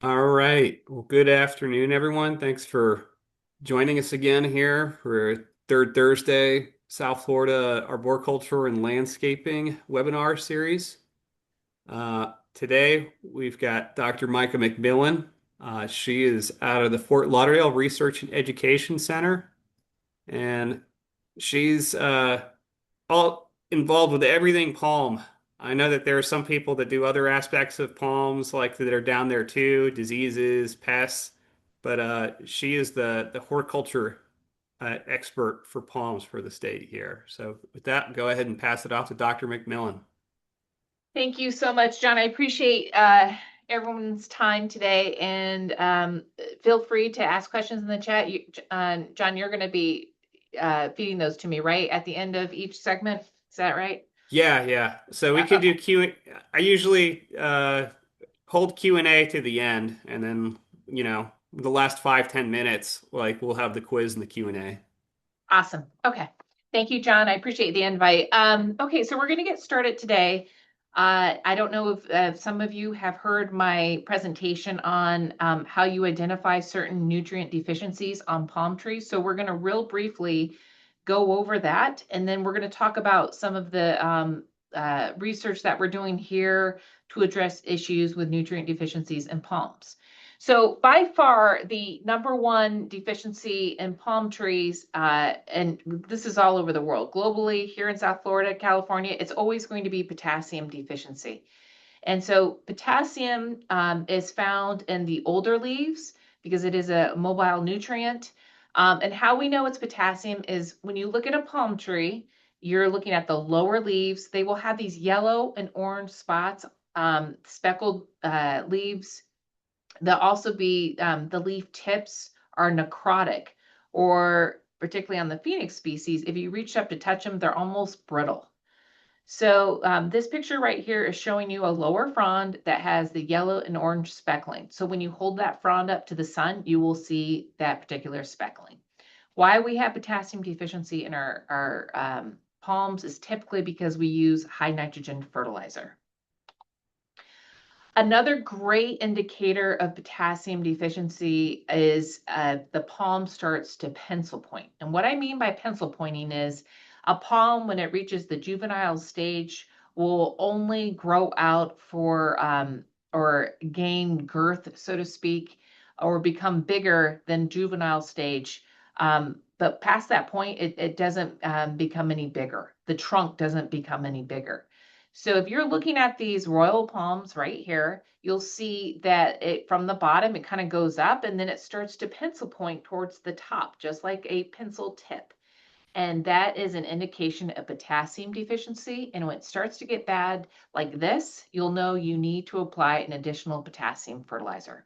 All right. Well, good afternoon, everyone. Thanks for joining us again here for third Thursday, South Florida Arboriculture and Landscaping webinar series. Today, we've got Dr. Mica McMillan. She is out of the Fort Lauderdale Research and Education Center, and she's all involved with everything palm. I know that there are some people that do other aspects of palms, like that are down there too, diseases, pests, but she is the horticulture expert for palms for the state here. So with that, go ahead and pass it off to Dr. McMillan. Thank you so much, John. I appreciate everyone's time today, and feel free to ask questions in the chat. John, you're going to be feeding those to me, right, at the end of each segment. Is that right? Yeah, yeah. So we can do Okay, Q. I usually hold Q&A to the end, and then the last 5-10 minutes, like we'll have the quiz and the Q&A. awesome. Okay, thank you, John. I appreciate the invite. Okay, so we're going to get started today. I don't know if some of you have heard my presentation on how you identify certain nutrient deficiencies on palm trees. So we're going to real briefly go over that, and then we're going to talk about some of the research that we're doing here to address issues with nutrient deficiencies in palms. So by far, the number one deficiency in palm trees, and this is all over the world, globally, here in South Florida, California, it's always going to be potassium deficiency. And so potassium is found in the older leaves because it is a mobile nutrient. And how we know it's potassium is when you look at a palm tree, you're looking at the lower leaves. They will have these yellow and orange spots, speckled leaves. There'll also be the leaf tips are necrotic, or particularly on the Phoenix species, if you reach up to touch them, they're almost brittle. So this picture right here is showing you a lower frond that has the yellow and orange speckling. So when you hold that frond up to the sun, you will see that particular speckling. Why we have potassium deficiency in our palms is typically because we use high nitrogen fertilizer. Another great indicator of potassium deficiency is the palm starts to pencil point. And what I mean by pencil pointing is a palm, when it reaches the juvenile stage, will only grow out for or gain girth, so to speak, or become bigger than juvenile stage. But past that point, it doesn't become any bigger. The trunk doesn't become any bigger. So if you're looking at these royal palms right here, you'll see that it from the bottom, it kind of goes up and then it starts to pencil point towards the top, just like a pencil tip. And that is an indication of potassium deficiency. And when it starts to get bad like this, you'll know you need to apply an additional potassium fertilizer.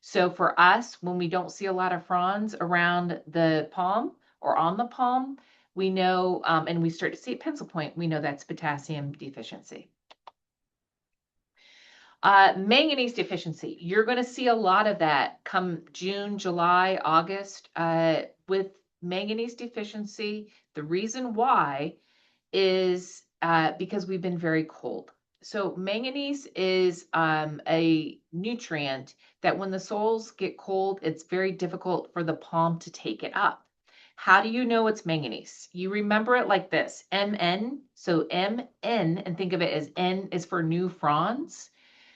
So for us, when we don't see a lot of fronds around the palm or on the palm, we know, and we start to see a pencil point, we know that's potassium deficiency. Manganese deficiency, you're going to see a lot of that come June, July, August with manganese deficiency. The reason why is because we've been very cold. So manganese is a nutrient that when the soils get cold, it's very difficult for the palm to take it up. How do you know it's manganese? You remember it like this, Mn. So Mn, and think of it as N is for new fronds.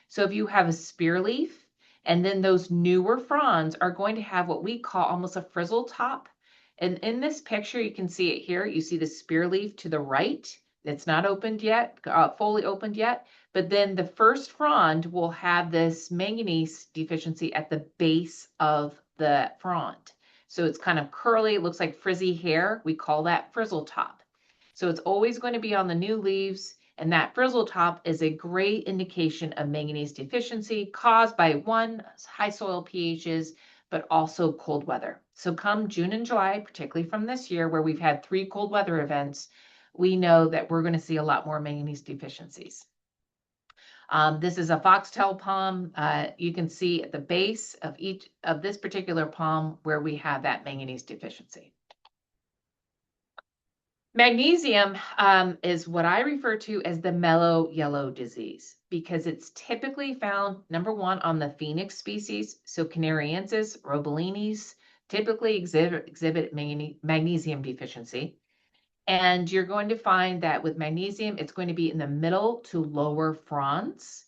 So if you have a spear leaf, and then those newer fronds are going to have what we call almost a frizzle top. And in this picture, you can see it here. You see the spear leaf to the right. It's not opened yet, fully opened yet. But then the first frond will have this manganese deficiency at the base of the frond. So it's kind of curly. It looks like frizzy hair. We call that frizzle top. So it's always going to be on the new leaves. And that frizzle top is a great indication of manganese deficiency caused by one, high soil pHs, but also cold weather. So come June and July, particularly from this year where we've had 3 cold weather events, we know that we're going to see a lot more manganese deficiencies. This is a foxtail palm. You can see at the base of each of this particular palm where we have that manganese deficiency. Magnesium is what I refer to as the mellow yellow disease because it's typically found, number one, on the phoenix species. So canariensis, robelinis typically exhibit magnesium deficiency. And you're going to find that with magnesium, it's going to be in the middle to lower fronds.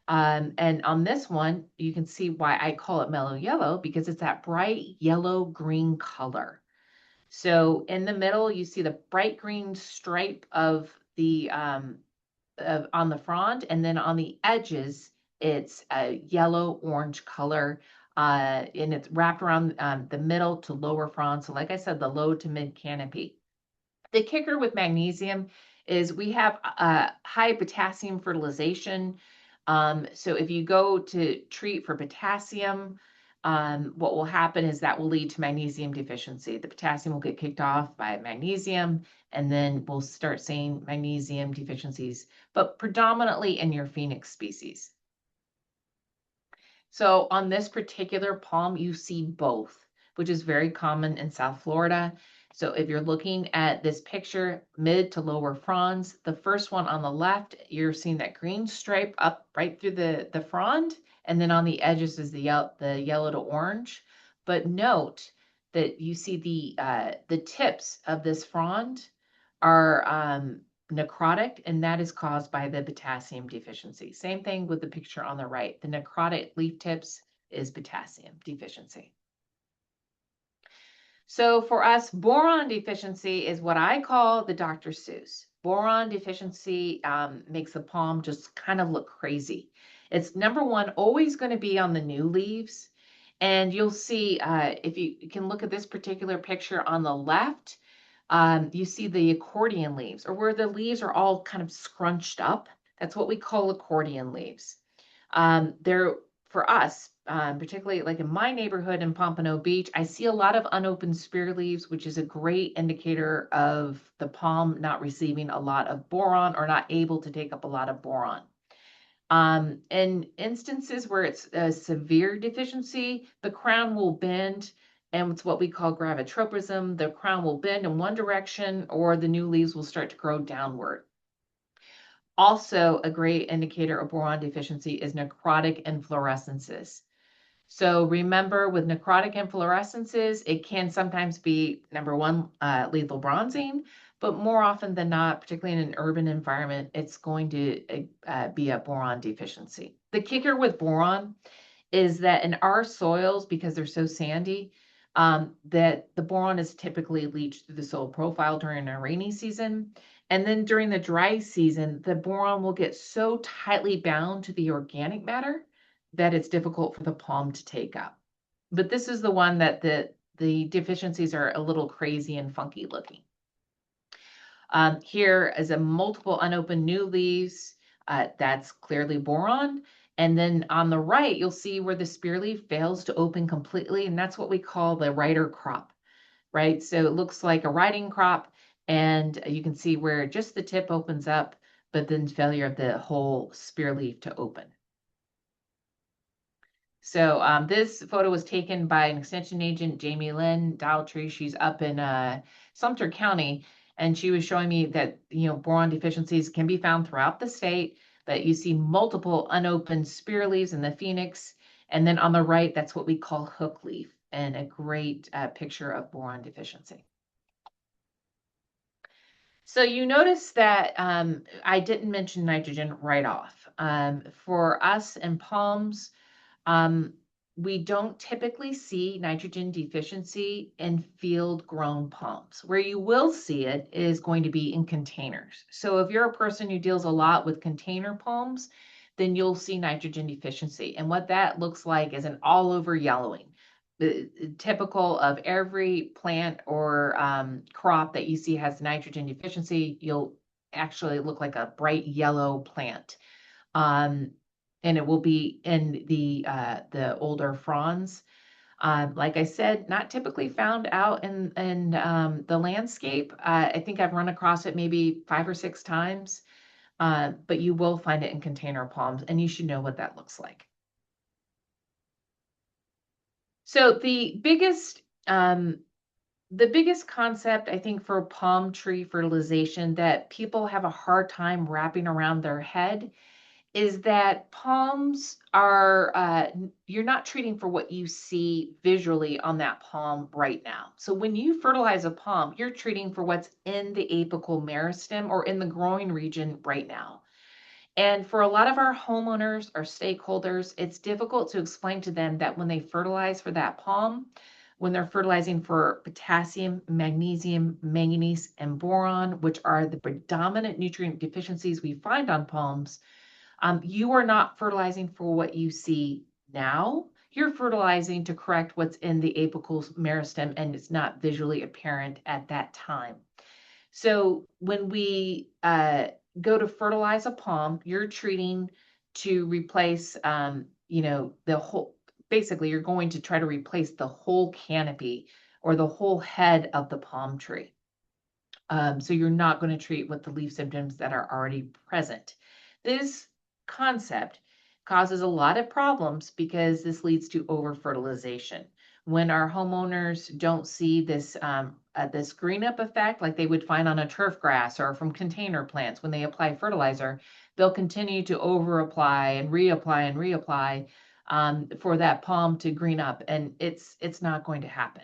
And on this one, you can see why I call it mellow yellow because it's that bright yellow green color. So in the middle, you see the bright green stripe of the on the front, and then on the edges, it's a yellow orange color, and it's wrapped around the middle to lower frond. So, like I said, the low to mid canopy. The kicker with magnesium is we have high potassium fertilization. So if you go to treat for potassium, what will happen is that will lead to magnesium deficiency. The potassium will get kicked off by magnesium, and then we'll start seeing magnesium deficiencies, but predominantly in your phoenix species. So on this particular palm, you see both, which is very common in South Florida. So if you're looking at this picture, mid to lower fronds, the first one on the left, you're seeing that green stripe up right through the frond, and then on the edges is the yellow to orange. But note that you see the tips of this frond are necrotic, and that is caused by the potassium deficiency. Same thing with the picture on the right. The necrotic leaf tips is potassium deficiency. So for us, boron deficiency is what I call the Dr. Seuss. Boron deficiency makes the palm just kind of look crazy. It's number one, always going to be on the new leaves. And you'll see, if you can look at this particular picture on the left, you see the accordion leaves, or where the leaves are all kind of scrunched up. That's what we call accordion leaves. They're for us, particularly like in my neighborhood in Pompano Beach, I see a lot of unopened spear leaves, which is a great indicator of the palm not receiving a lot of boron or not able to take up a lot of boron. In instances where it's a severe deficiency, the crown will bend, and it's what we call gravitropism. The crown will bend in one direction, or the new leaves will start to grow downward. Also, a great indicator of boron deficiency is necrotic inflorescences. So remember, with necrotic inflorescences, it can sometimes be, number one, lethal bronzing, but more often than not, particularly in an urban environment, it's going to be a boron deficiency. The kicker with boron is that in our soils, because they're so sandy, that the boron is typically leached through the soil profile during a rainy season. And then during the dry season, the boron will get so tightly bound to the organic matter that it's difficult for the palm to take up. But this is the one that the deficiencies are a little crazy and funky looking. Here is a multiple unopened new leaves. That's clearly boron. And then on the right, you'll see where the spear leaf fails to open completely. And that's what we call the rider crop, right? So it looks like a riding crop. And you can see where just the tip opens up, but then failure of the whole spear leaf to open. So this photo was taken by an extension agent, Jamie Lynn Daltrey. She's up in Sumter County, and she was showing me that boron deficiencies can be found throughout the state. That you see multiple unopened spear leaves in the phoenix, and then on the right, that's what we call hook leaf, and a great picture of boron deficiency. So you notice that I didn't mention nitrogen right off. For us in palms, we don't typically see nitrogen deficiency in field grown palms. Where you will see it is going to be in containers. So if you're a person who deals a lot with container palms, then you'll see nitrogen deficiency. And what that looks like is an all over yellowing. Typical of every plant or crop that you see has nitrogen deficiency, you'll actually look like a bright yellow plant. And it will be in the older fronds. Like I said, not typically found out in the landscape. I think I've run across it maybe 5 or 6 times, but you will find it in container palms, and you should know what that looks like. So the biggest the biggest concept, I think, for palm tree fertilization that people have a hard time wrapping around their head is that palms are, you're not treating for what you see visually on that palm right now. So when you fertilize a palm, you're treating for what's in the apical meristem or in the growing region right now. And for a lot of our homeowners, our stakeholders, it's difficult to explain to them that when they fertilize for that palm, when they're fertilizing for potassium, magnesium, manganese, and boron, which are the predominant nutrient deficiencies we find on palms, you are not fertilizing for what you see now. You're fertilizing to correct what's in the apical meristem, and it's not visually apparent at that time. So when we go to fertilize a palm, you're treating to replace, the whole. Basically, you're going to try to replace the whole canopy or the whole head of the palm tree. So you're not going to treat with the leaf symptoms that are already present. This concept causes a lot of problems because this leads to over fertilization. When our homeowners don't see this green up effect like they would find on a turf grass or from container plants when they apply fertilizer, they'll continue to over apply and reapply for that palm to green up, and it's not going to happen.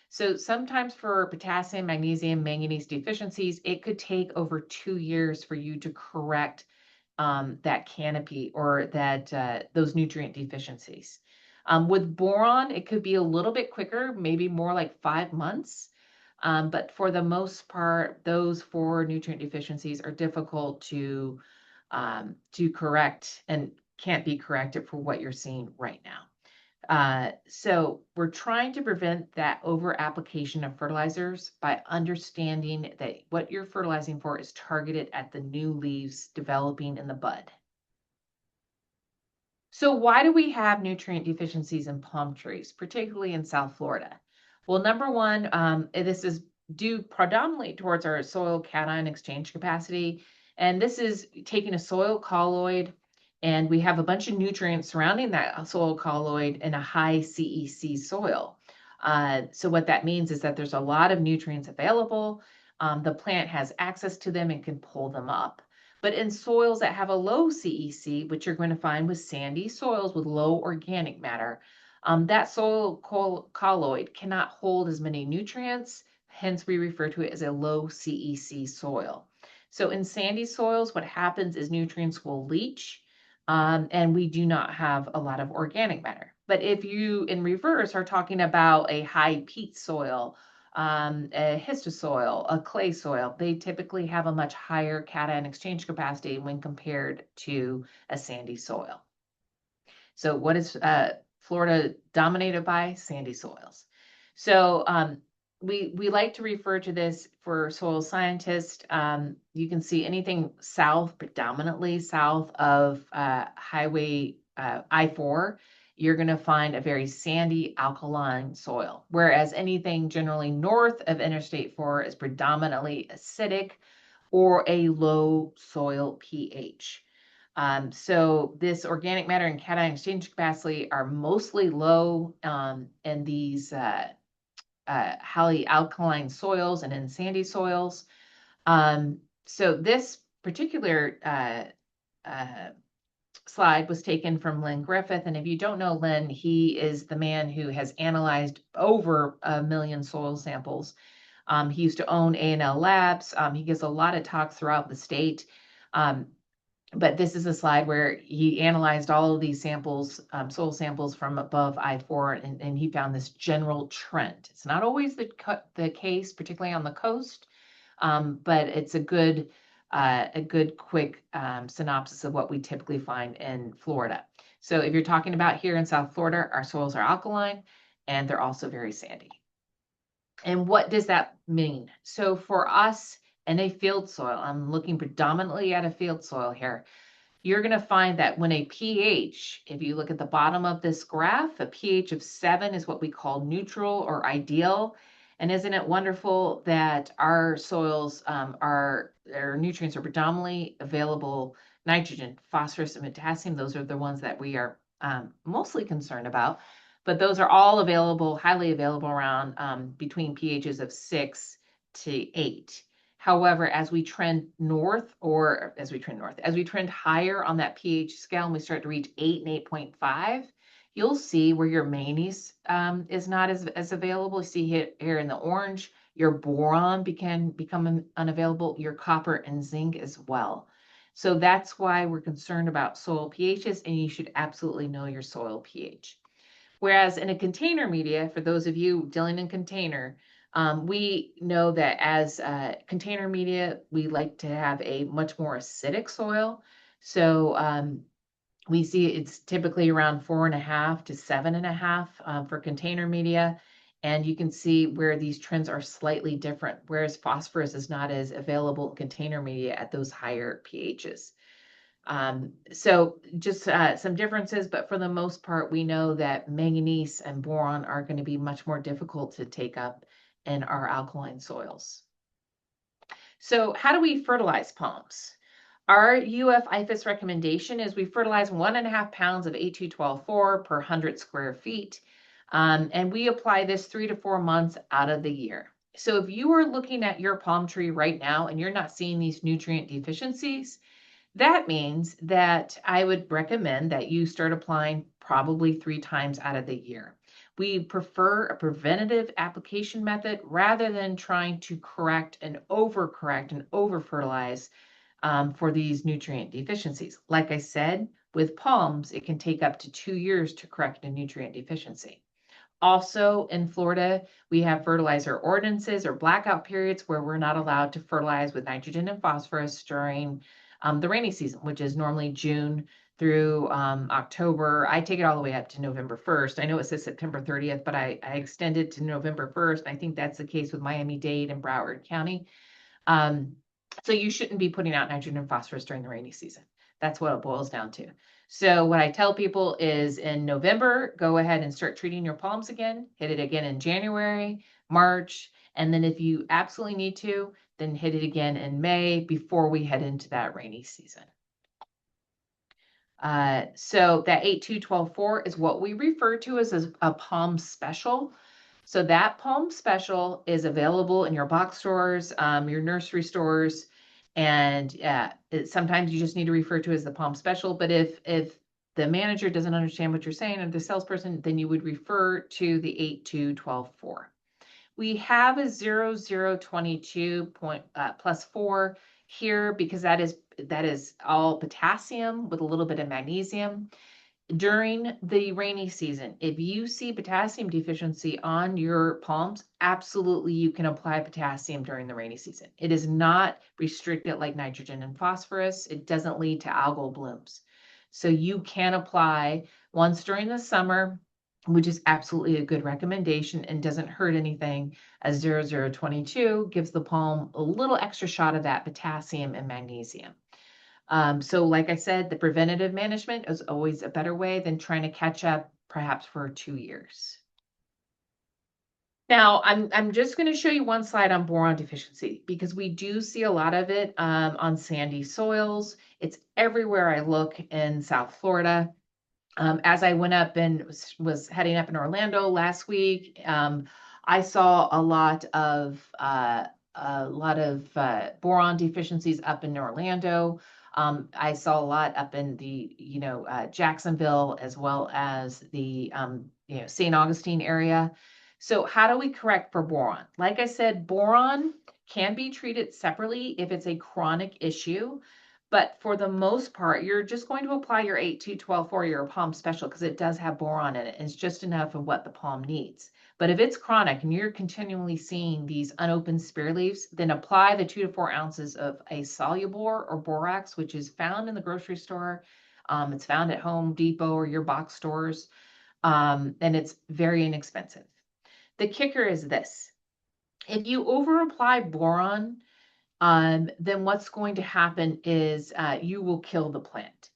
So sometimes for potassium, magnesium, manganese deficiencies, it could take over 2 years for you to correct that canopy or that those nutrient deficiencies. With boron, it could be a little bit quicker, maybe more like 5 months. But for the most part, those four nutrient deficiencies are difficult to correct and can't be corrected for what you're seeing right now. So we're trying to prevent that over application of fertilizers by understanding that what you're fertilizing for is targeted at the new leaves developing in the bud. So why do we have nutrient deficiencies in palm trees, particularly in South Florida? Well, number one, this is due predominantly towards our soil cation exchange capacity. And this is taking a soil colloid, and we have a bunch of nutrients surrounding that soil colloid in a high CEC soil. So what that means is that there's a lot of nutrients available. The plant has access to them and can pull them up. But in soils that have a low CEC, which you're going to find with sandy soils with low organic matter, that soil colloid cannot hold as many nutrients. Hence, we refer to it as a low CEC soil. So in sandy soils, what happens is nutrients will leach, and we do not have a lot of organic matter. But if you, in reverse, are talking about a high peat soil, a histosoil, a clay soil, they typically have a much higher cation exchange capacity when compared to a sandy soil. So what is Florida dominated by? Sandy soils. So we like to refer to this for soil scientists. You can see anything south, predominantly south of Highway I-4, you're going to find a very sandy alkaline soil, whereas anything generally north of Interstate 4 is predominantly acidic or a low soil pH. So this organic matter and cation exchange capacity are mostly low in these highly alkaline soils and in sandy soils. So this particular slide was taken from Lynn Griffith. And if you don't know Lynn, he is the man who has analyzed over 1 million soil samples. He used to own A&L Labs. He gives a lot of talks throughout the state. But this is a slide where he analyzed all of these samples, soil samples from above I-4, and he found this general trend. It's not always the case, particularly on the coast, but it's a good quick synopsis of what we typically find in Florida. So if you're talking about here in South Florida, our soils are alkaline and they're also very sandy. And what does that mean? So for us in a field soil, I'm looking predominantly at a field soil here, you're going to find that when a pH, if you look at the bottom of this graph, a pH of 7 is what we call neutral or ideal. And isn't it wonderful that our soils their nutrients are predominantly available nitrogen, phosphorus, and potassium. Those are the ones that we are mostly concerned about. but those are all available, highly available around between pHs of 6 to 8. However, as we trend north, as we trend higher on that pH scale and we start to reach 8 and 8.5, you'll see where your manganese is not as available. You see here in the orange, your boron become unavailable, your copper and zinc as well. So that's why we're concerned about soil pHs, and you should absolutely know your soil pH. Whereas in a container media, for those of you dealing in container, we know that as container media, we like to have a much more acidic soil. So we see it's typically around 4.5 to 7.5 for container media. And you can see where these trends are slightly different, whereas phosphorus is not as available in container media at those higher pHs. So just some differences, but for the most part, we know that manganese and boron are going to be much more difficult to take up in our alkaline soils. So how do we fertilize palms? Our UF IFAS recommendation is we fertilize 1.5 pounds of A212-4 per 100 square feet. And we apply this 3 to 4 months out of the year. So if you are looking at your palm tree right now and you're not seeing these nutrient deficiencies, that means that I would recommend that you start applying probably 3 times out of the year. We prefer a preventative application method rather than trying to correct and over fertilize for these nutrient deficiencies. Like I said, with palms, it can take up to 2 years to correct a nutrient deficiency. Also in Florida, we have fertilizer ordinances or blackout periods where we're not allowed to fertilize with nitrogen and phosphorus during the rainy season, which is normally June through October. I take it all the way up to November 1st. I know it says September 30th, but I extend it to November 1st. I think that's the case with Miami-Dade and Broward County. So you shouldn't be putting out nitrogen and phosphorus during the rainy season. That's what it boils down to. So what I tell people is in November, go ahead and start treating your palms again, hit it again in January, March, and then if you absolutely need to, then hit it again in May before we head into that rainy season. So that 8.2.12.4 is what we refer to as a palm special. So that palm special is available in your box stores, your nursery stores, and sometimes you just need to refer to it as the palm special. But if the manager doesn't understand what you're saying or the salesperson, then you would refer to the 8.2.12.4. We have a 0.022 plus 4 here because that is all potassium with a little bit of magnesium. During the rainy season, if you see potassium deficiency on your palms, absolutely you can apply potassium during the rainy season. It is not restricted like nitrogen and phosphorus. It doesn't lead to algal blooms. So you can apply once during the summer, which is absolutely a good recommendation and doesn't hurt anything, as 0.022 gives the palm a little extra shot of that potassium and magnesium. So like I said, the preventative management is always a better way than trying to catch up perhaps for 2 years. Now, I'm just going to show you one slide on boron deficiency because we do see a lot of it on sandy soils. It's everywhere I look in South Florida. As I went up and was heading up in Orlando last week, I saw a lot of boron deficiencies up in Orlando. I saw a lot up in the Jacksonville as well as the St. Augustine area. So how do we correct for boron? Like I said, boron can be treated separately if it's a chronic issue. But for the most part, you're just going to apply your 8.2.12 for your palm special because it does have boron in it. It's just enough of what the palm needs. But if it's chronic and you're continually seeing these unopened spear leaves, then apply the 2 to 4 ounces of a Solubor or borax, which is found in the grocery store. It's found at Home Depot or your box stores, and it's very inexpensive. The kicker is this. If you over apply boron, then what's going to happen is you will kill the plant.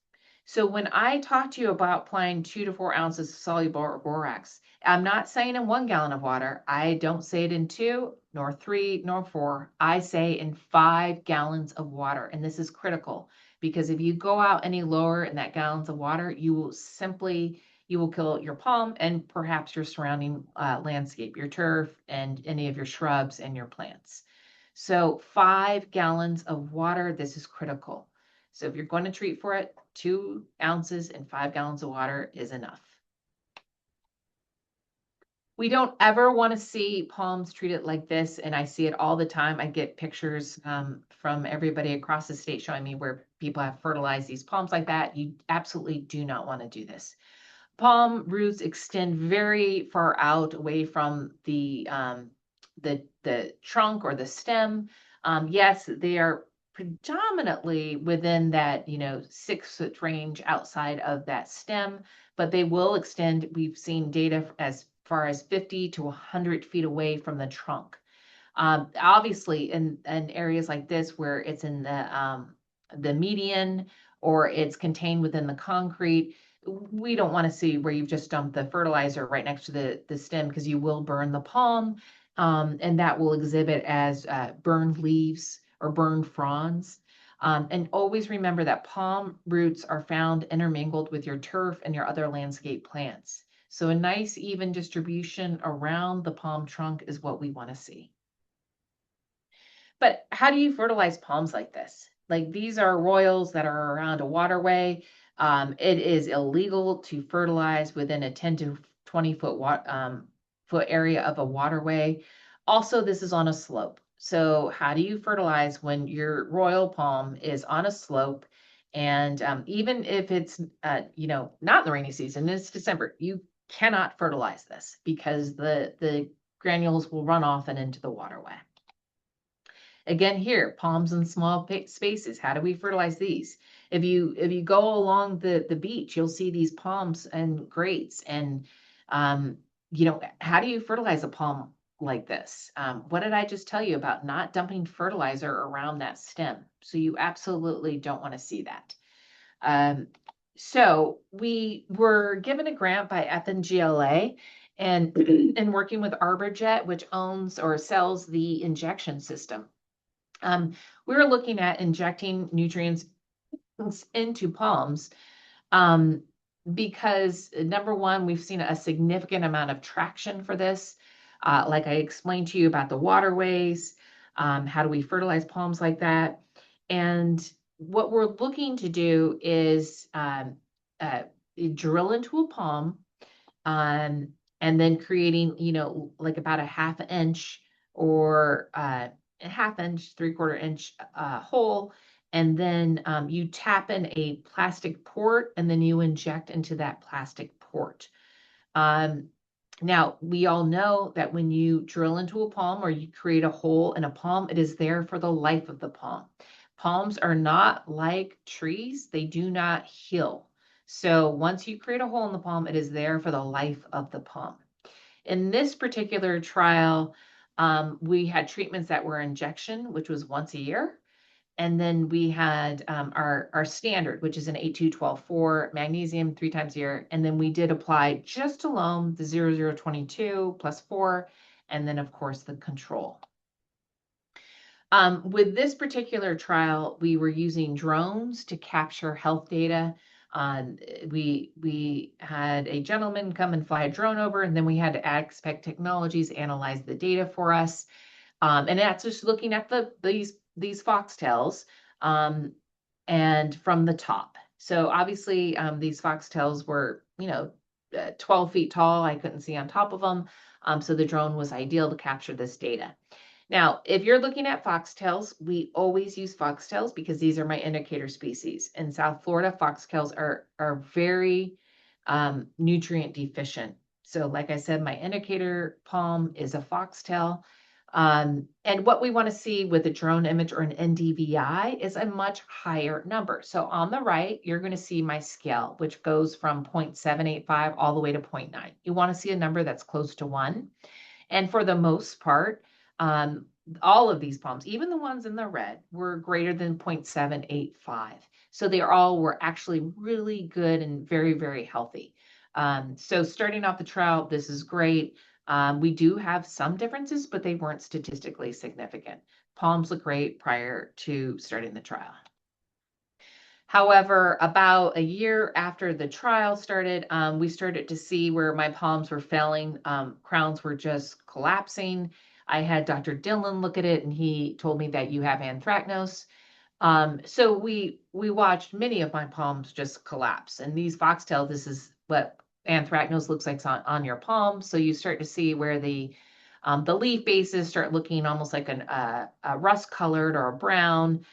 So when I talk to you about applying 2 to 4 ounces of soluble or borax, I'm not saying in 1 gallon of water. I don't say it in 2, nor 3, nor 4. I say in 5 gallons of water. And this is critical because if you go out any lower in that gallons of water, you will simply you will kill your palm and perhaps your surrounding landscape, your turf, and any of your shrubs and your plants. So 5 gallons of water, this is critical. So if you're going to treat for it, 2 ounces and 5 gallons of water is enough. We don't ever want to see palms treated like this, and I see it all the time. I get pictures from everybody across the state showing me where people have fertilized these palms like that. You absolutely do not want to do this. Palm roots extend very far out away from the trunk or the stem. Yes, they are predominantly within that 6 foot range outside of that stem, but they will extend. We've seen data as far as 50 to 100 feet away from the trunk. Obviously, in areas like this where it's in the median or it's contained within the concrete, we don't want to see where you've just dumped the fertilizer right next to the stem because you will burn the palm, and that will exhibit as burned leaves or burned fronds. And always remember that palm roots are found intermingled with your turf and your other landscape plants. So a nice even distribution around the palm trunk is what we want to see. But how do you fertilize palms like this? Like these are royals that are around a waterway. It is illegal to fertilize within a 10 to 20 foot area of a waterway. Also, this is on a slope. So how do you fertilize when your royal palm is on a slope? And even if it's not in the rainy season, it's December, you cannot fertilize this because the granules will run off and into the waterway. Again, here, palms in small spaces. How do we fertilize these? If you go along the beach, you'll see these palms and grates. And how do you fertilize a palm like this? What did I just tell you about not dumping fertilizer around that stem? So you absolutely don't want to see that. So we were given a grant by FNGLA and and working with ArborJet, which owns or sells the injection system. We were looking at injecting nutrients into palms because number one, we've seen a significant amount of traction for this. Like I explained to you about the waterways, how do we fertilize palms like that? And what we're looking to do is uh, drill into a palm um, and then creating, like about a half inch or a half inch, 3/4 inch hole. And then you tap in a plastic port and then you inject into that plastic port. Um, Now, we all know that when you drill into a palm or you create a hole in a palm, it is there for the life of the palm. Palms are not like trees, they do not heal. So once you create a hole in the palm, it is there for the life of the palm. In this particular trial, we had treatments that were injection, which was once a year. And then we had our standard, which is an 8-2-12-4 magnesium 3 times a year. And then we did apply just alone the 0022 plus 4, and then of course the control. With this particular trial, we were using drones to capture health data. We had a gentleman come and fly a drone over, and then we had Aspect Technologies analyze the data for us. And that's just looking at these foxtails and from the top. So obviously these foxtails were 12 feet tall. I couldn't see on top of them. So the drone was ideal to capture this data. Now, if you're looking at foxtails, we always use foxtails because these are my indicator species. In South Florida, foxtails are very nutrient deficient. So like I said, my indicator palm is a foxtail. And what we want to see with a drone image or an NDVI is a much higher number. So on the right, you're going to see my scale, which goes from 0.785 all the way to 0.9. You want to see a number that's close to 1. And for the most part, all of these palms, even the ones in the red, were greater than 0.785. So they all were actually really good and very, very healthy. So starting off the trial, this is great. We do have some differences, but they weren't statistically significant. Palms look great prior to starting the trial. However, about a year after the trial started, we started to see where my palms were failing. Crowns were just collapsing. I had Dr. Dillon look at it, and he told me that you have anthracnose. So we watched many of my palms just collapse. And these foxtails, this is what anthracnose looks like on your palm. So you start to see where the leaf bases start looking almost like a rust colored or a brown.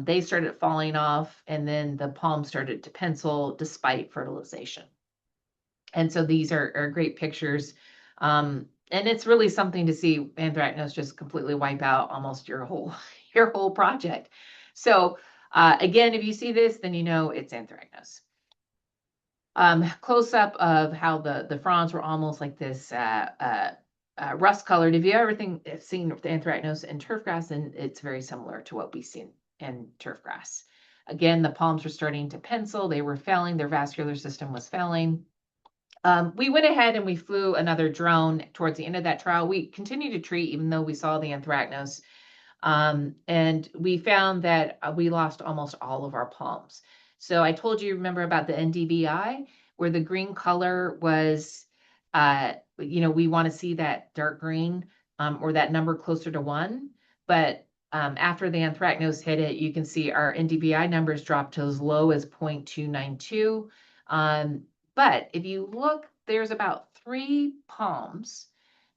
They started falling off, and then the palm started to pencil despite fertilization. And so these are great pictures. And it's really something to see anthracnose just completely wipe out almost your whole your whole project. So again, if you see this, then you know it's anthracnose. Close up of how the fronds were almost like this rust colored. If you ever seen anthracnose in turfgrass, and it's very similar to what we see in turfgrass. Again, the palms were starting to pencil. They were failing. Their vascular system was failing. We went ahead and we flew another drone towards the end of that trial. We continued to treat even though we saw the anthracnose. And we found that we lost almost all of our palms. So I told you, remember about the NDVI, where the green color was, we want to see that dark green or that number closer to 1. But after the anthracnose hit it, you can see our NDVI numbers dropped to as low as 0.292. But if you look, there's about 3 palms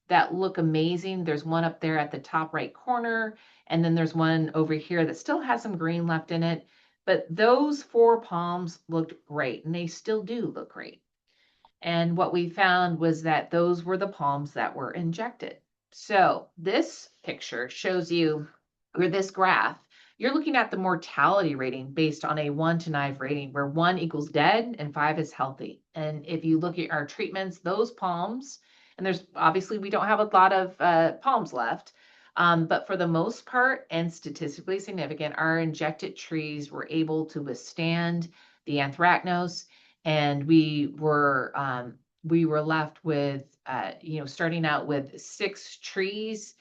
that look amazing. There's one up there at the top right corner, and then there's one over here that still has some green left in it. But those 4 palms looked great, and they still do look great. And what we found was that those were the palms that were injected. So this picture shows you, or this graph, you're looking at the mortality rating based on a 1 to 9 rating, where 1 equals dead and 5 is healthy. And if you look at our treatments, those palms, and there's obviously we don't have a lot of palms left, but for the most part and statistically significant, our injected trees were able to withstand the anthracnose, and we were left with starting out with 6 trees.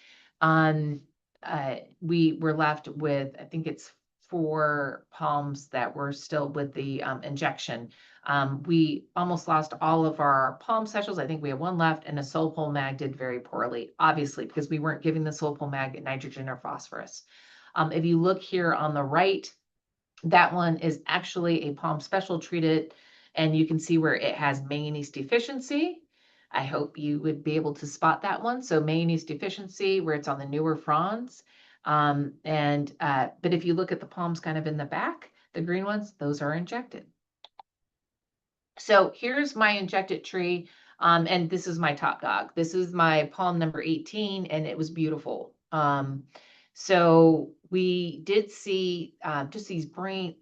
We were left with, I think it's 4 palms that were still with the injection. We almost lost all of our palm sessile. I think we have 1 left, and a sulpol mag did very poorly, obviously, because we weren't giving the sulpol mag nitrogen or phosphorus. If you look here on the right, that one is actually a palm special treated, and you can see where it has manganese deficiency. I hope you would be able to spot that one. So manganese deficiency, where it's on the newer fronds. But if you look at the palms kind of in the back, the green ones, those are injected. So here's my injected tree, and this is my top dog. This is my palm number 18, and it was beautiful. So we did see just these bright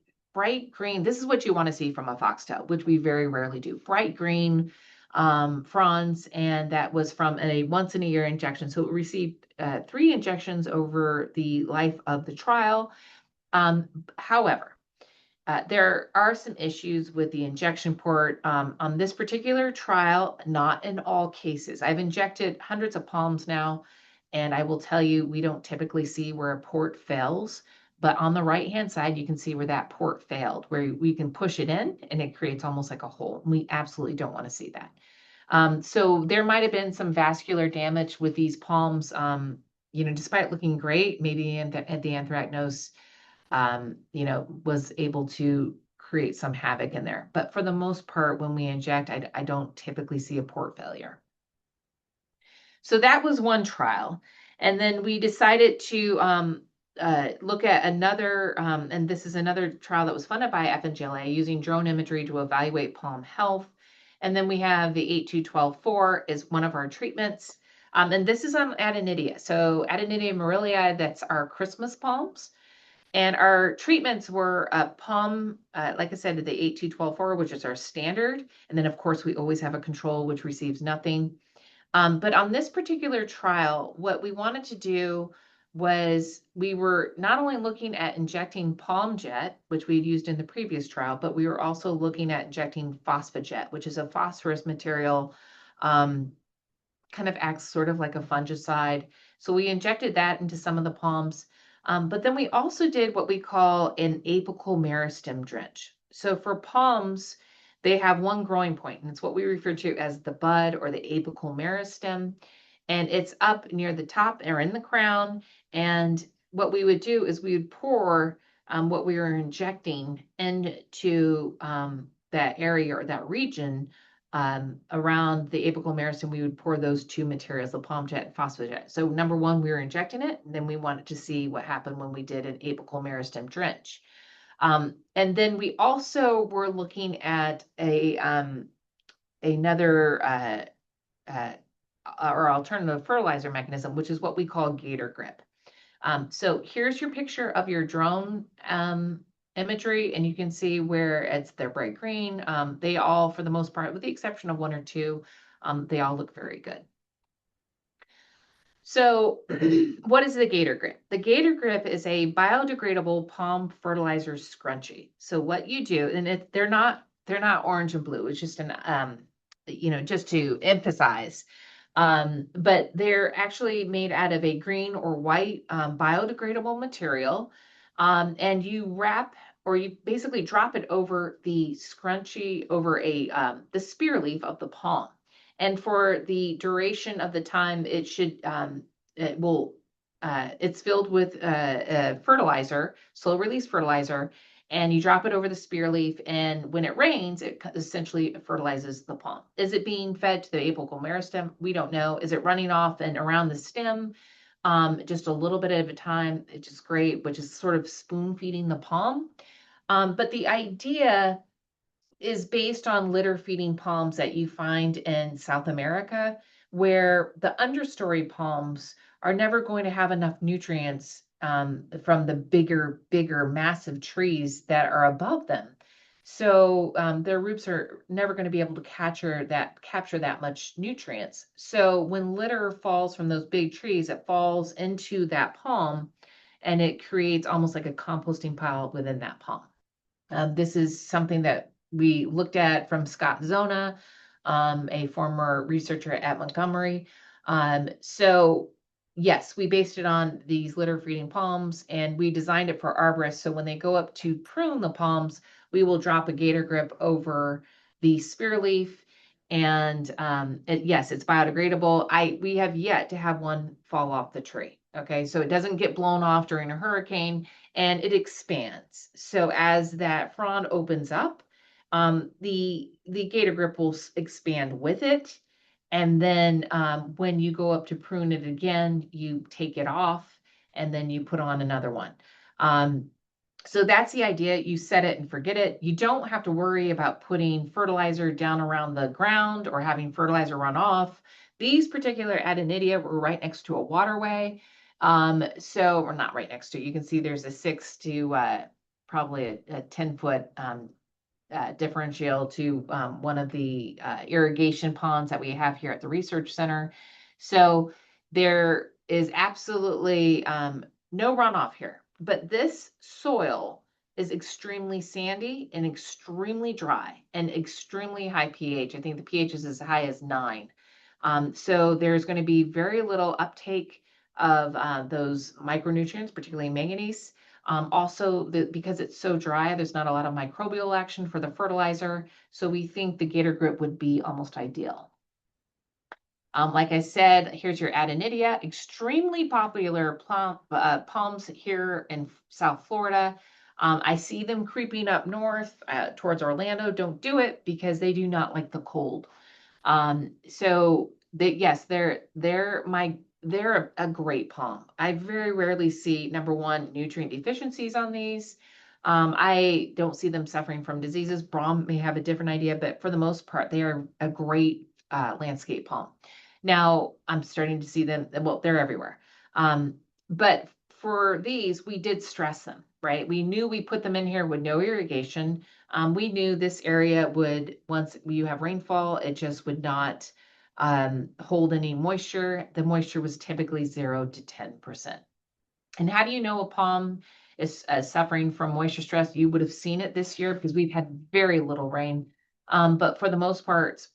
green. This is what you want to see from a foxtail, which we very rarely do. Bright green fronds, and that was from a once in a year injection. So it received 3 injections over the life of the trial. However, there are some issues with the injection port on this particular trial, not in all cases. I've injected hundreds of palms now, and I will tell you, we don't typically see where a port fails. But on the right-hand side, you can see where that port failed, where we can push it in and it creates almost like a hole. We absolutely don't want to see that. So there might have been some vascular damage with these palms, despite looking great, maybe the anthracnose was able to create some havoc in there. But for the most part, when we inject, I don't typically see a port failure. So that was one trial. And then we decided to look at another, and this is another trial that was funded by FNGLA, using drone imagery to evaluate palm health. And then we have the 82124 is one of our treatments. And this is on Adenidia. So Adenidia murillii, that's our Christmas palms. And our treatments were palm, like I said, the 82124, which is our standard. And then, of course, we always have a control, which receives nothing. But on this particular trial, what we wanted to do was we were not only looking at injecting palm jet, which we had used in the previous trial, but we were also looking at injecting phosphojet, which is a phosphorus material, kind of acts sort of like a fungicide. So we injected that into some of the palms. But then we also did what we call an apical meristem drench. So for palms, they have one growing point, and it's what we refer to as the bud or the apical meristem. And it's up near the top or in the crown. And what we would do is we would pour what we were injecting into that area or that region around the apical meristem. We would pour those two materials, the palm jet and phosphojet. So number one, we were injecting it, and then we wanted to see what happened when we did an apical meristem drench. And then we also were looking at another uh, or alternative fertilizer mechanism, which is what we call gator grip. So here's your picture of your drone imagery, and you can see where they're bright green. They all, for the most part, with the exception of one or two, they all look very good. So what is the Gator Grip? The Gator Grip is a biodegradable palm fertilizer scrunchie. So what you do, and they're not orange and blue. It's just just to emphasize. But they're actually made out of a green or white biodegradable material. And you wrap or you basically drop it over the scrunchie over the spear leaf of the palm. And for the duration of the time, it's filled with fertilizer, slow release fertilizer, and you drop it over the spear leaf. And when it rains, it essentially fertilizes the palm. Is it being fed to the apical meristem? We don't know. Is it running off and around the stem? Just a little bit at a time, which is great, which is sort of spoon feeding the palm. But the idea is based on litter feeding palms that you find in South America, where the understory palms are never going to have enough nutrients from the bigger, massive trees that are above them. So their roots are never going to be able to capture that much nutrients. So when litter falls from those big trees, it falls into that palm, and it creates almost like a composting pile within that palm. This is something that we looked at from Scott Zona, a former researcher at Montgomery. So yes, we based it on these litter feeding palms, and we designed it for arborists. So when they go up to prune the palms, we will drop a gator grip over the spear leaf. And yes, it's biodegradable. We have yet to have one fall off the tree. Okay, so it doesn't get blown off during a hurricane, and it expands. So as that frond opens up, the gator grip will expand with it. And then when you go up to prune it again, you take it off and then you put on another one. So that's the idea. You set it and forget it. You don't have to worry about putting fertilizer down around the ground or having fertilizer run off. These particular Adenidia were right next to a waterway. So we're not right next to it. You can see there's a 6 to probably a 10-foot differential to one of the irrigation ponds that we have here at the research center. So there is absolutely no runoff here, but this soil is extremely sandy and extremely dry and extremely high pH. I think the pH is as high as 9. So there's going to be very little uptake of those micronutrients, particularly manganese. Also, because it's so dry, there's not a lot of microbial action for the fertilizer. So we think the gator grip would be almost ideal. Like I said, here's your Adenidia, extremely popular palms here in South Florida. I see them creeping up north towards Orlando. Don't do it because they do not like the cold. Yes, they're a great palm. I very rarely see, number one, nutrient deficiencies on these. I don't see them suffering from diseases. Brom may have a different idea, but for the most part, they are a great landscape palm. Now I'm starting to see them, well, they're everywhere. But for these, we did stress them, right? We knew we put them in here with no irrigation. We knew this area would, once you have rainfall, it just would not hold any moisture. The moisture was typically 0 to 10%. And how do you know a palm is suffering from moisture stress? You would have seen it this year because we've had very little rain. But for the most part,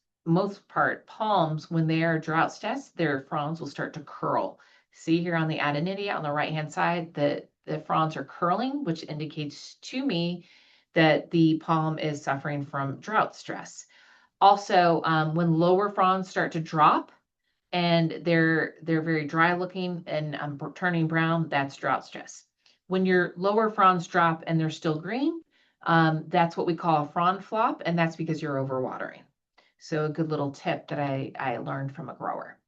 palms, when they are drought stressed, their fronds will start to curl. See here on the Adenidia on the right-hand side, that the fronds are curling, which indicates to me that the palm is suffering from drought stress. Also, when lower fronds start to drop and they're very dry looking and turning brown, that's drought stress. When your lower fronds drop and they're still green, that's what we call a frond flop, and that's because you're overwatering. So a good little tip that I learned from a grower.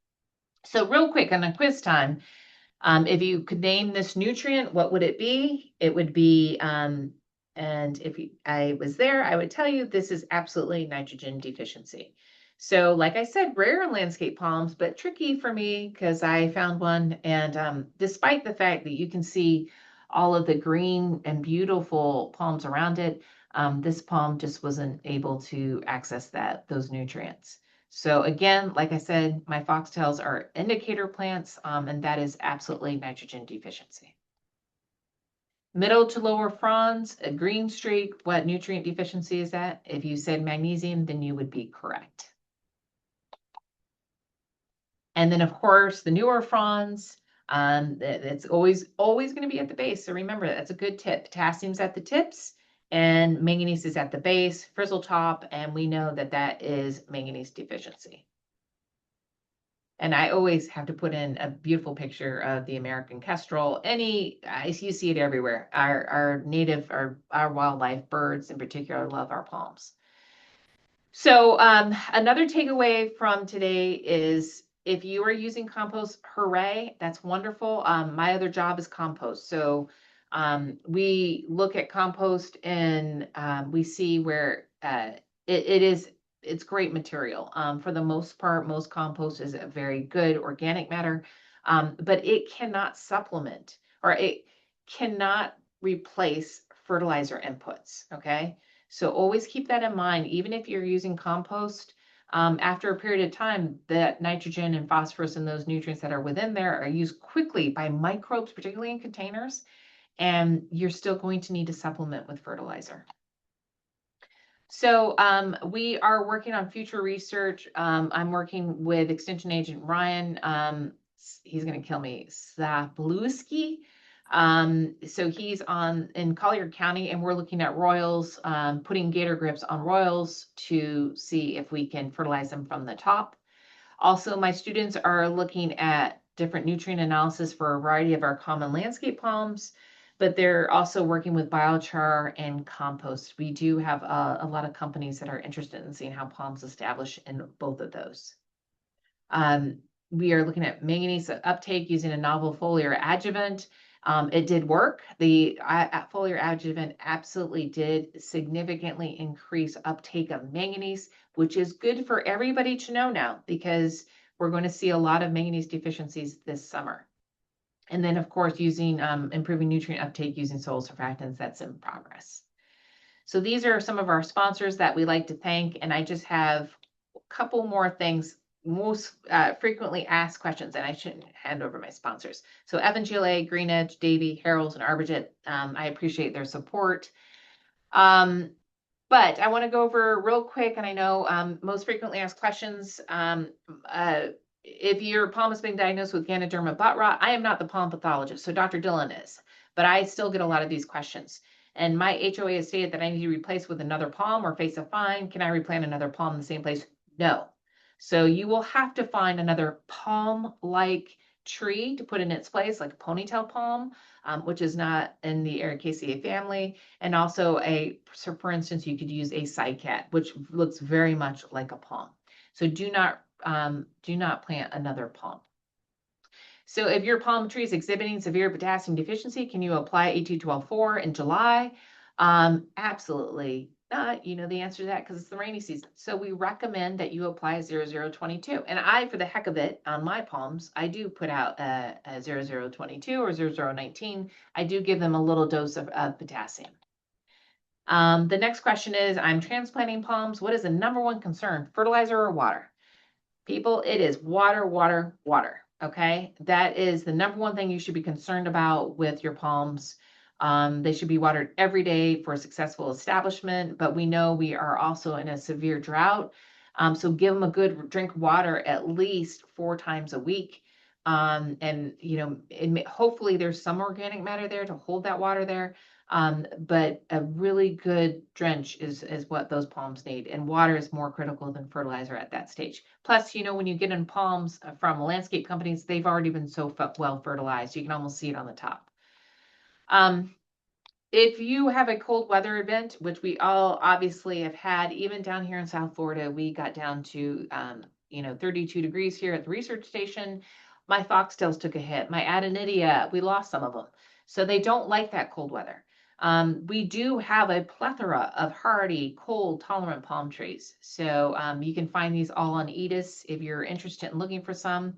So real quick on a quiz time, if you could name this nutrient, what would it be? It would be, and if I was there, I would tell you this is absolutely nitrogen deficiency. So like I said, rare in landscape palms, but tricky for me because I found one. And despite the fact that you can see all of the green and beautiful palms around it, this palm just wasn't able to access those nutrients. So again, like I said, my foxtails are indicator plants, and that is absolutely nitrogen deficiency. Middle to lower fronds, a green streak, what nutrient deficiency is that? If you said magnesium, then you would be correct. And then of course, the newer fronds, it's always going to be at the base. So remember, that's a good tip. Potassium's at the tips and manganese is at the base, frizzle top, and we know that that is manganese deficiency. And I always have to put in a beautiful picture of the American kestrel. You see it everywhere. Our native, our wildlife, birds in particular, love our palms. So another takeaway from today is if you are using compost, hooray, that's wonderful. My other job is compost. So we look at compost and we see where it's great material. For the most part, most compost is a very good organic matter, but it cannot supplement or it cannot replace fertilizer inputs. Okay. So always keep that in mind. Even if you're using compost, after a period of time, that nitrogen and phosphorus and those nutrients that are within there are used quickly by microbes, particularly in containers, and you're still going to need to supplement with fertilizer. So we are working on future research. I'm working with Extension Agent Ryan. He's going to kill me, Sapluski. So he's in Collier County, and we're looking at royals, putting gator grips on royals to see if we can fertilize them from the top. Also, my students are looking at different nutrient analysis for a variety of our common landscape palms, but they're also working with biochar and compost. We do have a lot of companies that are interested in seeing how palms establish in both of those. We are looking at manganese uptake using a novel foliar adjuvant. It did work. The foliar adjuvant absolutely did significantly increase uptake of manganese, which is good for everybody to know now because we're going to see a lot of manganese deficiencies this summer. And then, of course, using improving nutrient uptake using soil surfactants, that's in progress. So these are some of our sponsors that we like to thank. And I just have a couple more things, most frequently asked questions, and I shouldn't hand over my sponsors. So FNGLA, Green Edge, Davy, Harrell's, and Arborjet, I appreciate their support. But I want to go over real quick, and I know most frequently asked questions. If your palm has been diagnosed with Ganoderma butt rot, I am not the palm pathologist, so Dr. Dillon is, but I still get a lot of these questions. And my HOA has stated that I need to replace with another palm or face a fine. Can I replant another palm in the same place? No. So you will have to find another palm-like tree to put in its place, like a ponytail palm, which is not in the Ericaceae family. And also so for instance, you could use a cycad, which looks very much like a palm. So do not plant another palm. So if your palm tree is exhibiting severe potassium deficiency, can you apply A212-4 in July? Absolutely not. You know the answer to that because it's the rainy season. So we recommend that you apply 0022. And I, for the heck of it, on my palms, I do put out a 0022 or 0019. I do give them a little dose of potassium. The next question is, I'm transplanting palms. What is the number one concern, fertilizer or water? People, it is water, water, water. Okay. That is the number one thing you should be concerned about with your palms. They should be watered every day for a successful establishment, but we know we are also in a severe drought. So give them a good drink of water at least 4 times a week. And hopefully there's some organic matter there to hold that water there. But a really good drench is what those palms need, and water is more critical than fertilizer at that stage. Plus, when you get in palms from landscape companies, they've already been so well fertilized, you can almost see it on the top. Um, if you have a cold weather event, which we all obviously have had, even down here in South Florida, we got down to 32 degrees here at the research station. My foxtails took a hit. My Adenidia, we lost some of them. So they don't like that cold weather. We do have a plethora of hardy, cold tolerant palm trees. So you can find these all on Edis if you're interested in looking for some.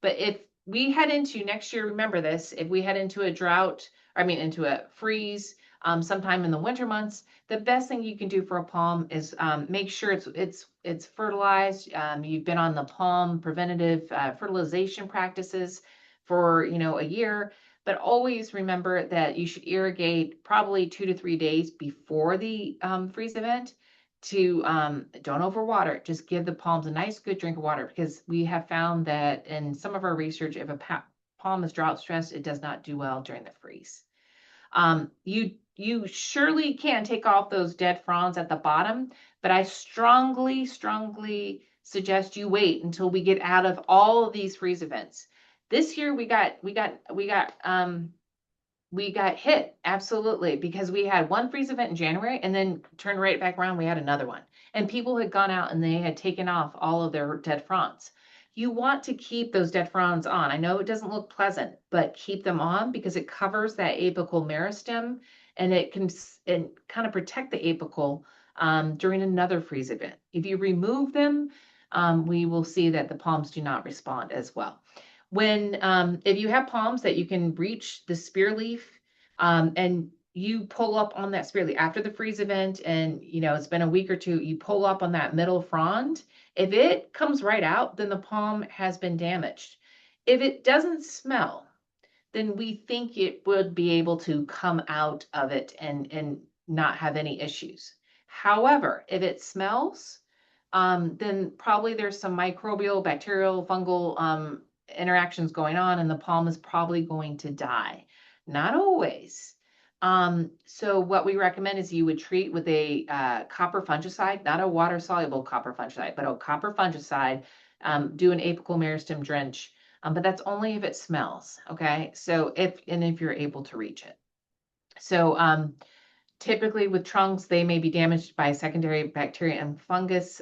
But if we head into next year, remember this, if we head into a drought, into a freeze, sometime in the winter months, the best thing you can do for a palm is make sure it's fertilized. You've been on the palm preventative fertilization practices for a year, but always remember that you should irrigate probably 2 to 3 days before the freeze event. To don't overwater, just give the palms a nice good drink of water, because we have found that in some of our research, if a palm is drought stressed, it does not do well during the freeze. You surely can take off those dead fronds at the bottom, but I strongly, strongly suggest you wait until we get out of all of these freeze events. This year we got hit absolutely, because we had one freeze event in January and then turned right back around. We had another one, and people had gone out and they had taken off all of their dead fronds. You want to keep those dead fronds on. I know it doesn't look pleasant, but keep them on because it covers that apical meristem, and it can and kind of protect the apical during another freeze event. If you remove them, we will see that the palms do not respond as well. If you have palms that you can reach the spear leaf, and you pull up on that spear leaf after the freeze event, and it's been a week or two, you pull up on that middle frond. If it comes right out, then the palm has been damaged. If it doesn't smell, then we think it would be able to come out of it and not have any issues. However, if it smells, then probably there's some microbial, bacterial, fungal interactions going on, and the palm is probably going to die. Not always. So what we recommend is you would treat with a copper fungicide, not a water soluble copper fungicide, but a copper fungicide. Do an apical meristem drench, but that's only if it smells. Okay, so if you're able to reach it. So typically with trunks, they may be damaged by secondary bacteria and fungus,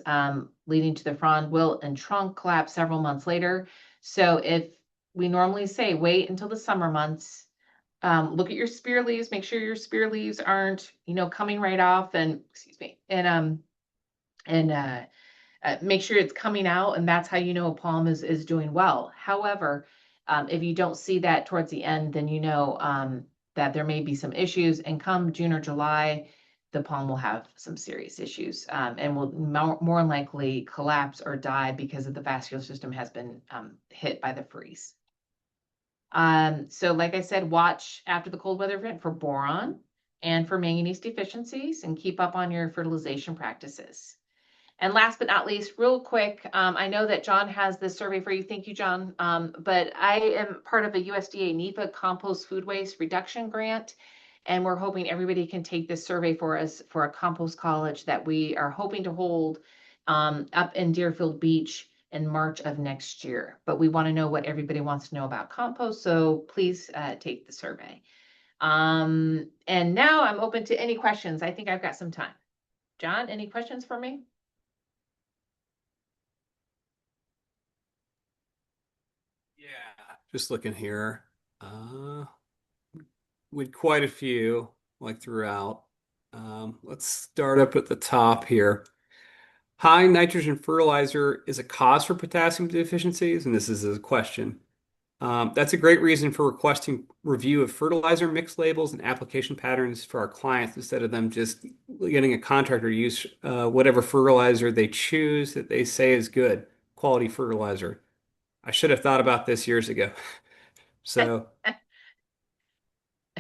leading to the frond, wilt, and trunk collapse several months later. So if we normally say wait until the summer months, look at your spear leaves, make sure your spear leaves aren't, coming right off, and excuse me, and make sure it's coming out, and that's how you know a palm is doing well. However, if you don't see that towards the end, then that there may be some issues, and come June or July, the palm will have some serious issues, and will more likely collapse or die because of the vascular system has been hit by the freeze. So like I said, watch after the cold weather event for boron and for manganese deficiencies, and keep up on your fertilization practices. And last but not least, real quick, I know that John has this survey for you. Thank you, John. But I am part of a USDA NEPA compost food waste reduction grant, and we're hoping everybody can take this survey for us for a compost college that we are hoping to hold up in Deerfield Beach in March of next year. But we want to know what everybody wants to know about compost, so please take the survey. And now I'm open to any questions. I think I've got some time. John, any questions for me? Yeah, just looking here. Uh, with quite a few, like throughout. Let's start up at the top here. High nitrogen fertilizer is a cause for potassium deficiencies, and this is a question. That's a great reason for requesting review of fertilizer mix labels and application patterns for our clients, instead of them just getting a contractor to use whatever fertilizer they choose that they say is good quality fertilizer. I should have thought about this years ago. So,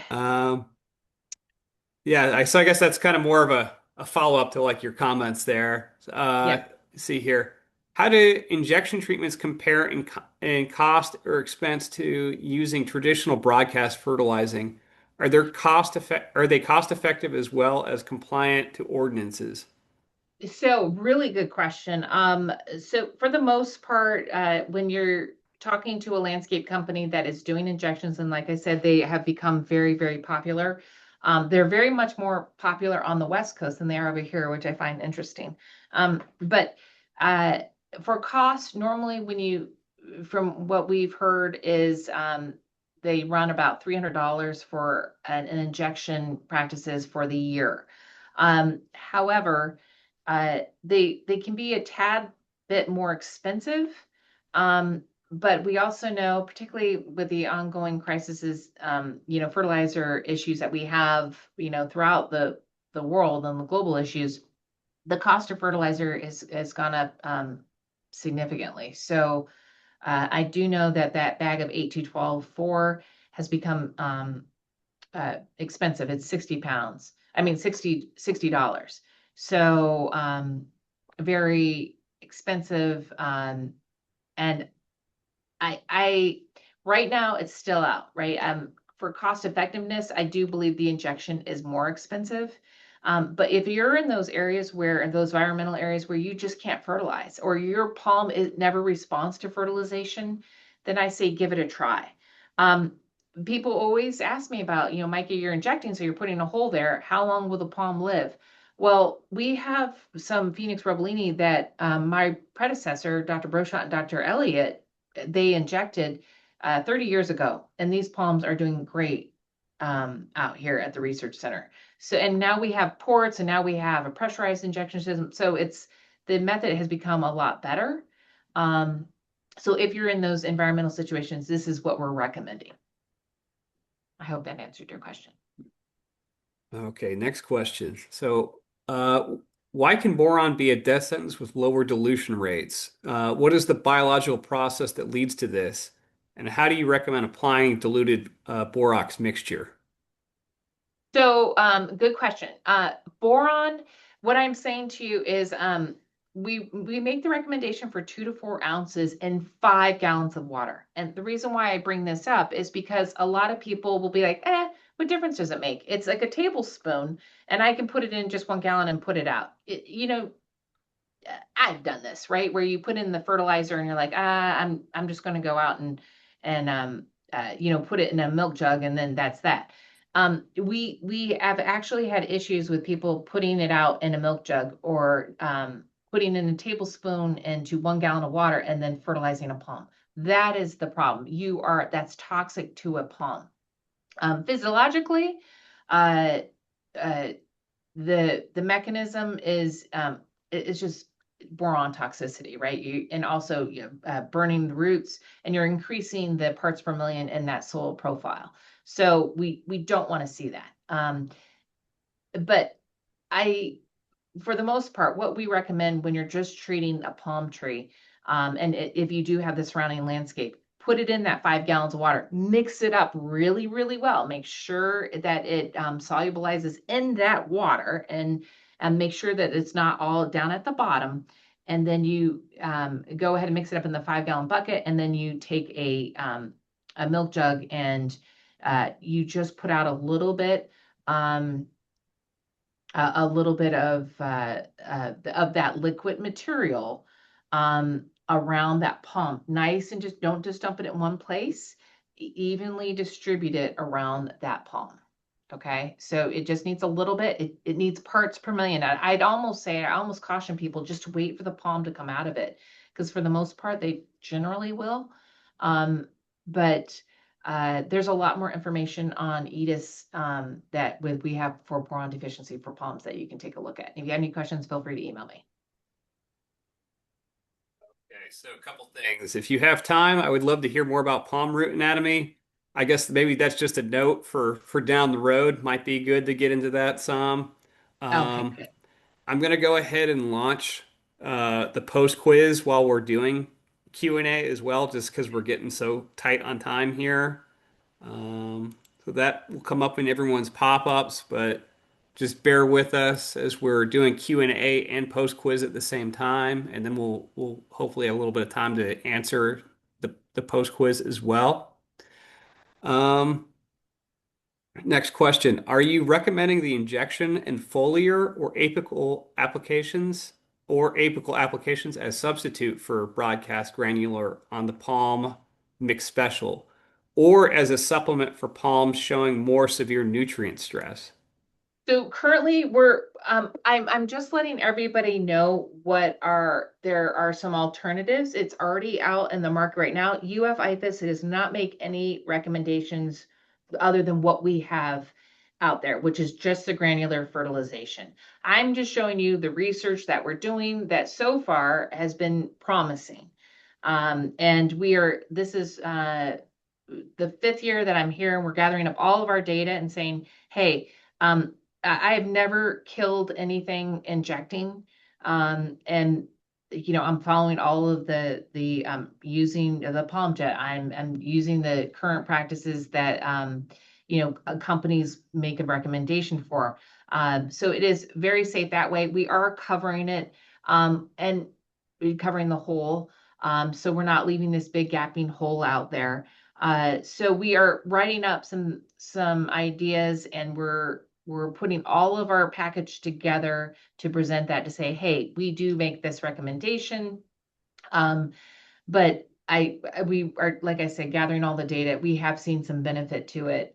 um, yeah, so I guess that's kind of more of a follow-up to like your comments there. Yep. See here. How do injection treatments compare in cost or expense to using traditional broadcast fertilizing? Are they cost effective as well as compliant to ordinances? So really good question. So for the most part, when you're talking to a landscape company that is doing injections, and like I said, they have become very, very popular. They're very much more popular on the West Coast than they are over here, which I find interesting. But uh, for cost, normally from what we've heard is they run about $300 for an injection practices for the year. However, they can be a tad bit more expensive. But we also know, particularly with the ongoing crises, fertilizer issues that we have, throughout the world and the global issues, the cost of fertilizer has gone up significantly. So I do know that that bag of 8 2 12 4 has become expensive. It's 60 pounds. I mean, $60. So, very expensive. And I right now it's still out, right? For cost effectiveness, I do believe the injection is more expensive. But if you're in those areas where, in those environmental areas where you just can't fertilize, or your palm never responds to fertilization, then I say give it a try. Um, People always ask me about, Micah, you're injecting, so you're putting a hole there. How long will the palm live? Well, we have some Phoenix Robolini that my predecessor, Dr. Brochant and Dr. Elliott, they injected 30 years ago, and these palms are doing great out here at the research center. So, and now we have ports, and now we have a pressurized injection system. So the method has become a lot better. Um, so if you're in those environmental situations, this is what we're recommending. I hope that answered your question. Okay, next question. Uh, why can boron be a death sentence with lower dilution rates? What is the biological process that leads to this? And how do you recommend applying diluted borax mixture? So, good question. Boron, what I'm saying to you is, we make the recommendation for 2 to 4 ounces in 5 gallons of water. And the reason why I bring this up is because a lot of people will be like, what difference does it make? It's like a tablespoon, and I can put it in just 1 gallon and put it out. I've done this, right? Where you put in the fertilizer and you're like, I'm just going to go out and put it in a milk jug, and then that's that. We have actually had issues with people putting it out in a milk jug, or putting in a tablespoon into 1 gallon of water and then fertilizing a palm. That is the problem. That's toxic to a palm. Physiologically, uh, uh, the mechanism is it's just boron toxicity, right? And also burning the roots, and you're increasing the parts per million in that soil profile. So we don't want to see that. But I for the most part, what we recommend when you're just treating a palm tree, and if you do have the surrounding landscape, put it in that 5 gallons of water, mix it up really, really well. Make sure that it solubilizes in that water, and make sure that it's not all down at the bottom. And then you go ahead and mix it up in the 5 gallon bucket, and then you take a milk jug, and you just put out Um, a little bit of that liquid material around that pump, nice, and just dump it in one place. Evenly distribute it around that pump. Okay, so it just needs a little bit. It needs parts per million. I almost caution people just to wait for the palm to come out of it, because for the most part they generally will. Um, but there's a lot more information on EDIS that we have for boron deficiency for palms that you can take a look at. If you have any questions, feel free to email me. Okay, so a couple things. If you have time, I would love to hear more about palm root anatomy. I guess maybe that's just a note for down the road. Might be good to get into that some. Okay, Um, good. I'm gonna go ahead and launch the post quiz while we're doing Q&A as well, just because we're getting so tight on time here. So that will come up in everyone's pop-ups, but just bear with us as we're doing Q&A and post quiz at the same time, and then we'll hopefully have a little bit of time to answer the post quiz as well. Um, Next question. Are you recommending the injection and foliar or apical applications as substitute for broadcast granular on the palm mix special or as a supplement for palms showing more severe nutrient stress? So currently I'm just letting everybody know there are some alternatives. It's already out in the market right now. UF IFAS does not make any recommendations other than what we have out there, which is just the granular fertilization. I'm just showing you the research that we're doing that so far has been promising. And this is the fifth year that I'm here, and we're gathering up all of our data and saying, hey, I have never killed anything injecting. And I'm following all of the using the palm jet. I'm using the current practices that companies make a recommendation for. So it is very safe that way. We are covering it and covering the hole. So we're not leaving this big gapping hole out there. So we are writing up some ideas, and we're putting all of our package together to present that to say, hey, we do make this recommendation. But we are, like I said, gathering all the data. We have seen some benefit to it,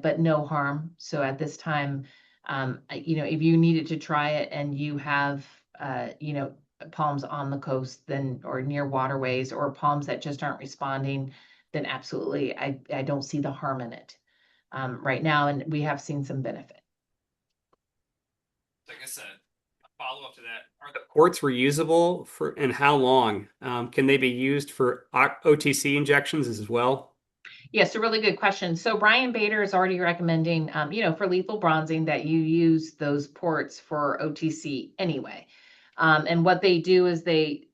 but no harm. So at this time, if you needed to try it and you have, palms on the coast then or near waterways or palms that just aren't responding, then absolutely, I don't see the harm in it right now, and we have seen some benefit. Like I said, a follow-up to that, are the ports reusable for and how long? Can they be used for OTC injections as well? Yes, a really good question. So Brian Bader is already recommending, for lethal bronzing that you use those ports for OTC anyway. And what they do is they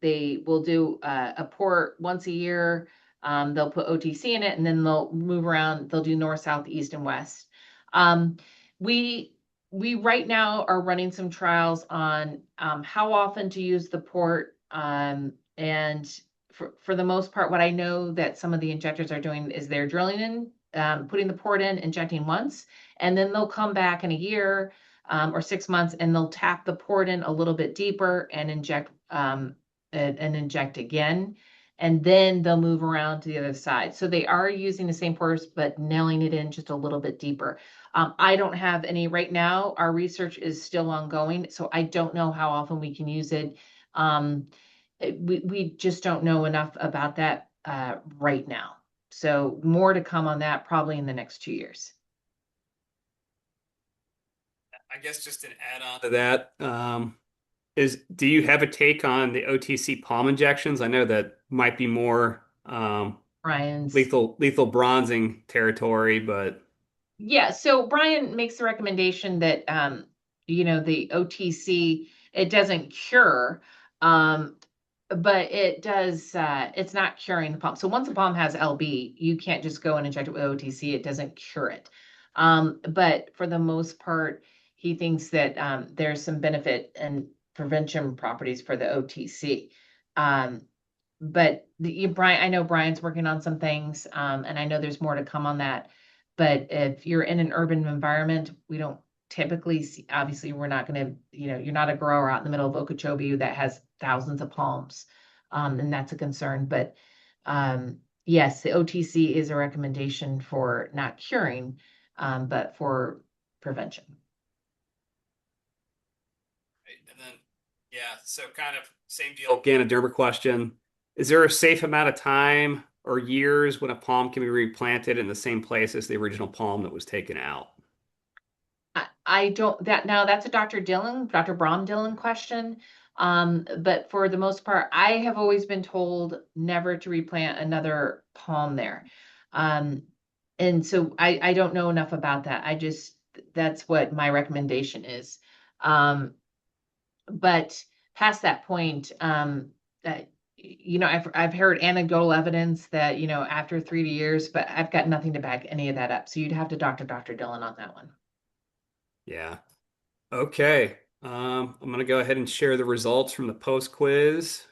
will do a port once a year. They'll put OTC in it, and then they'll move around. They'll do north, south, east, and west. Um, we we right now are running some trials on how often to use the port, and for the most part, what I know that some of the injectors are doing is they're drilling in, putting the port in, injecting once, and then they'll come back in a year or 6 months, and they'll tap the port in a little bit deeper and inject again, and then they'll move around to the other side. So they are using the same ports, but nailing it in just a little bit deeper. I don't have any right now. Our research is still ongoing, so I don't know how often we can use it. We just don't know enough about that right now. So more to come on that probably in the next 2 years. I guess just an add-on to that, do you have a take on the OTC palm injections? I know that might be more Brian's. lethal bronzing territory, but Yeah, so Brian makes the recommendation that the OTC, it doesn't cure, um, but it does it's not curing the palm. So once a palm has LB, you can't just go and inject it with OTC. It doesn't cure it. But for the most part, he thinks that there's some benefit and prevention properties for the OTC. Um, but Brian, I know Brian's working on some things, and I know there's more to come on that. But if you're in an urban environment, we don't typically see, obviously, we're not going to, you're not a grower out in the middle of Okeechobee that has thousands of palms, and that's a concern. But yes, the OTC is a recommendation for not curing, but for prevention. and then yeah, so kind of same deal. Ganoderma question. Is there a safe amount of time or years when a palm can be replanted in the same place as the original palm that was taken out? I don't that now that's a Dr. Brom Dillon question. But for the most part, I have always been told never to replant another palm there. Um, and so I don't know enough about that. That's what my recommendation is. But past that point, I've heard anecdotal evidence that, after 3 years, but I've got nothing to back any of that up. So you'd have to Dr. Dillon on that one. Yeah. Okay. I'm going to go ahead and share the results from the post quiz.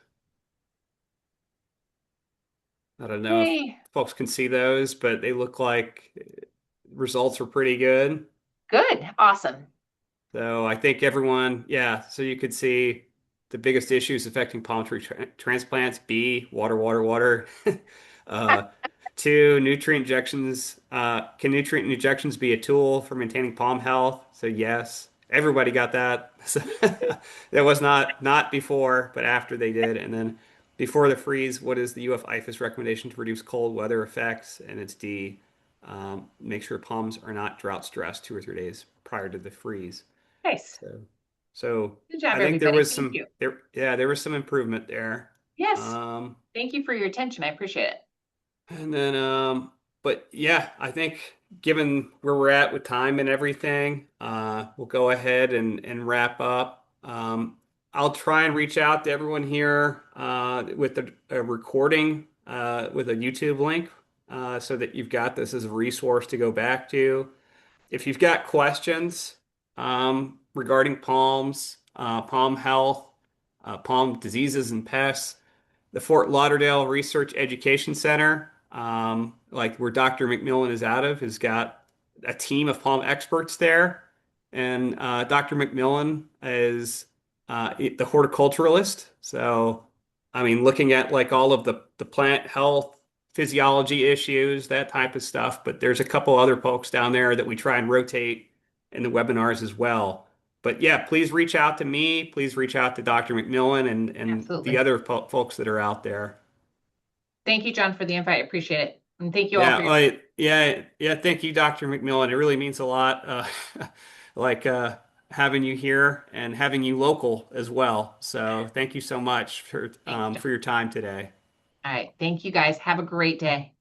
I don't know if Yay. folks can see those, but they look like results were pretty good. Good. Awesome. So I think everyone, yeah, so you could see the biggest issues affecting palm tree transplants, B, water, water, water. Uh, two, nutrient injections. Can nutrient injections be a tool for maintaining palm health? So yes, everybody got that. So that was not before, but after they did. And then before the freeze, what is the UF IFAS recommendation to reduce cold weather effects? And it's D, make sure palms are not drought stressed 2 or 3 days prior to the freeze. Nice. So, so Good job, I think there everybody. was Thank you. there was some improvement there. Yes. Um, Thank you for your attention. I appreciate it. and then, but yeah, I think given where we're at with time and everything, we'll go ahead and wrap up. I'll try and reach out to everyone here with a recording with a YouTube link so that you've got this as a resource to go back to. If you've got questions regarding palms, palm health, palm diseases and pests, the Fort Lauderdale Research Education Center, like where Dr. McMillan is out of, has got a team of palm experts there. And Dr. McMillan is the horticulturalist. So, I mean, looking at like all of the plant health, physiology issues, that type of stuff. But there's a couple other folks down there that we try and rotate in the webinars as well. But yeah, please reach out to me. Please reach out to Dr. McMillan and the Absolutely. other folks that are out there. Thank you, John, for the invite. I appreciate it. And thank you all for Yeah, your yeah, yeah. Thank you, Dr. McMillan. It really means a lot, like having you here and having you local as well. So thank you so much thank you, John. for your time today. All right. Thank you guys. Have a great day.